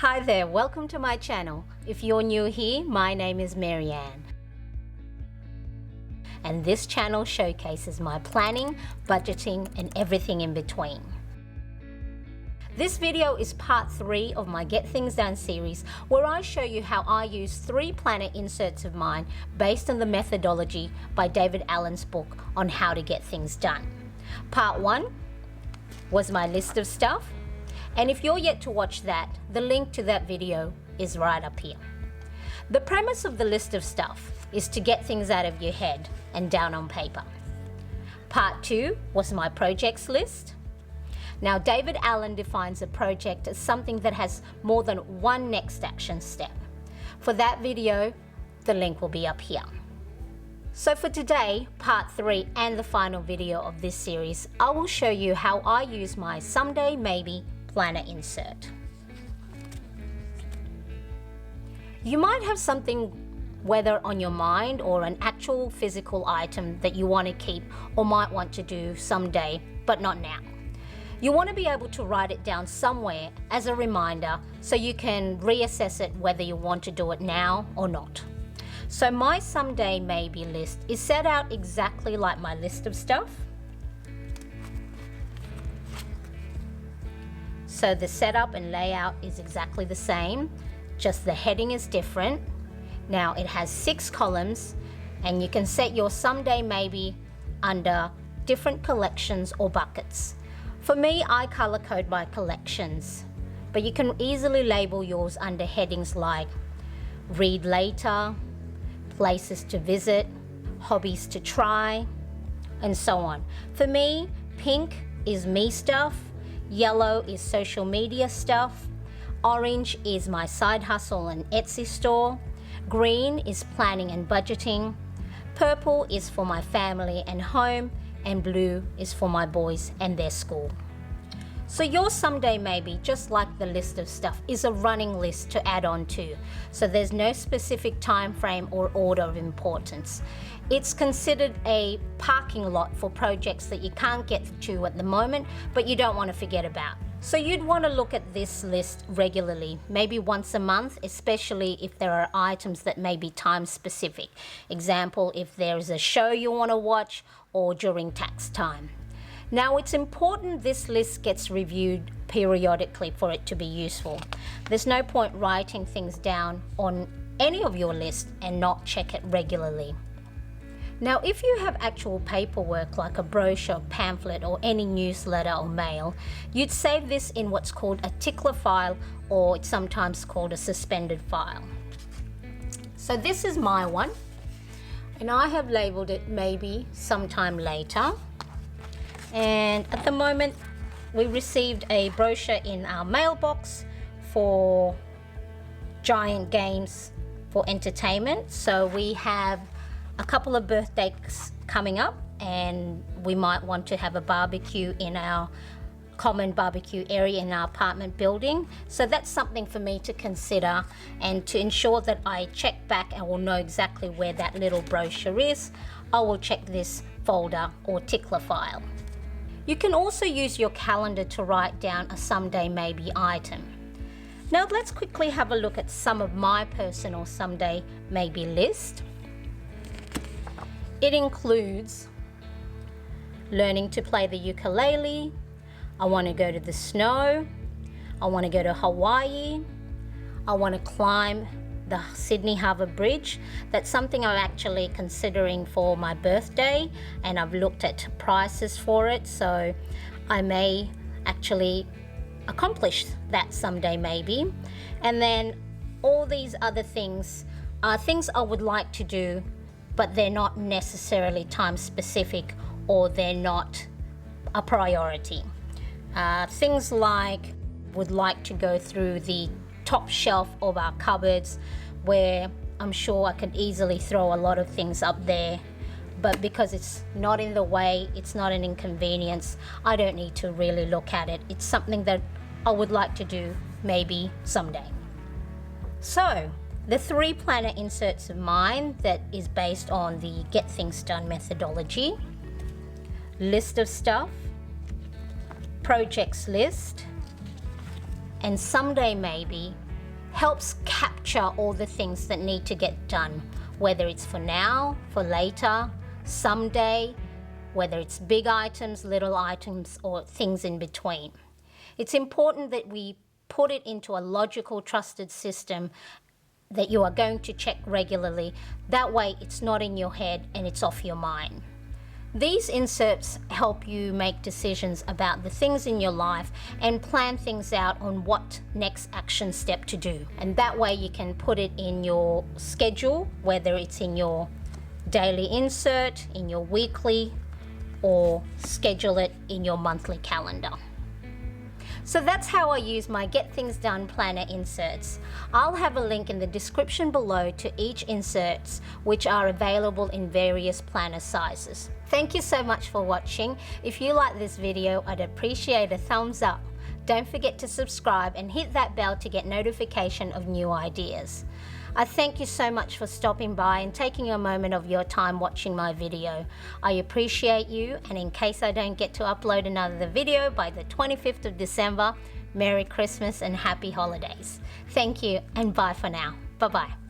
Hi there, welcome to my channel. If you're new here, my name is Mariane. And this channel showcases my planning, budgeting, and everything in between. This video is part 3 of my Get Things Done series, where I show you how I use 3 planner inserts of mine based on the methodology by David Allen's book on how to get things done. Part 1 was my list of stuff. And if you're yet to watch that, the link to that video is right up here. The premise of the list of stuff is to get things out of your head and down on paper. Part 2 was my projects list. Now, David Allen defines a project as something that has more than one next action step. For that video, the link will be up here. So for today, part 3 and the final video of this series, I will show you how I use my someday maybe planner insert. You might have something, whether on your mind or an actual physical item that you want to keep or might want to do someday, but not now. You want to be able to write it down somewhere as a reminder so you can reassess it whether you want to do it now or not. So my someday maybe list is set out exactly like my list of stuff. So the setup and layout is exactly the same, just the heading is different. Now it has 6 columns and you can set your someday maybe under different collections or buckets. For me, I color code by collections, but you can easily label yours under headings like read later, places to visit, hobbies to try, and so on. For me, pink is me stuff, yellow is social media stuff, orange is my side hustle and Etsy store, green is planning and budgeting, purple is for my family and home, and blue is for my boys and their school. So your someday maybe, just like the list of stuff, is a running list to add on to. So there's no specific time frame or order of importance. It's considered a parking lot for projects that you can't get to at the moment, but you don't want to forget about. So you'd want to look at this list regularly, maybe once a month, especially if there are items that may be time specific. Example, if there's a show you want to watch or during tax time. Now it's important this list gets reviewed periodically for it to be useful. There's no point writing things down on any of your lists and not check it regularly. Now, if you have actual paperwork like a brochure, pamphlet, or any newsletter or mail, you'd save this in what's called a Tickler file, or it's sometimes called a suspended file. So this is my one, and I have labeled it maybe sometime later. And at the moment, we received a brochure in our mailbox for Giant Games for Entertainment. So we have a couple of birthdays coming up and we might want to have a barbecue in our common barbecue area in our apartment building. So that's something for me to consider, and to ensure that I check back and will know exactly where that little brochure is, I will check this folder or Tickler file. You can also use your calendar to write down a someday maybe item. Now let's quickly have a look at some of my personal someday maybe list. It includes learning to play the ukulele, I want to go to the snow, I want to go to Hawaii, I want to climb the Sydney Harbour Bridge. That's something I'm actually considering for my birthday, and I've looked at prices for it, so I may actually accomplish that someday maybe. And then all these other things are things I would like to do, but they're not necessarily time specific, or they're not a priority. Things like would like to go through the top shelf of our cupboards, where I'm sure I could easily throw a lot of things up there, but because it's not in the way, it's not an inconvenience, I don't need to really look at it. It's something that I would like to do maybe someday. So the 3 planner inserts of mine that is based on the Get Things Done methodology: list of stuff, projects list, and someday maybe helps capture all the things that need to get done, whether it's for now, for later, someday, whether it's big items, little items, or things in between. It's important that we put it into a logical, trusted system that you are going to check regularly. That way it's not in your head and it's off your mind. These inserts help you make decisions about the things in your life and plan things out on what next action step to do. And that way you can put it in your schedule, whether it's in your daily insert, in your weekly, or schedule it in your monthly calendar. So that's how I use my Get Things Done planner inserts. I'll have a link in the description below to each inserts, which are available in various planner sizes. Thank you so much for watching. If you like this video, I'd appreciate a thumbs up. Don't forget to subscribe and hit that bell to get notification of new ideas. I thank you so much for stopping by and taking a moment of your time watching my video. I appreciate you, and in case I don't get to upload another video by the 25th of December, Merry Christmas and Happy Holidays. Thank you, and bye for now. Bye-bye.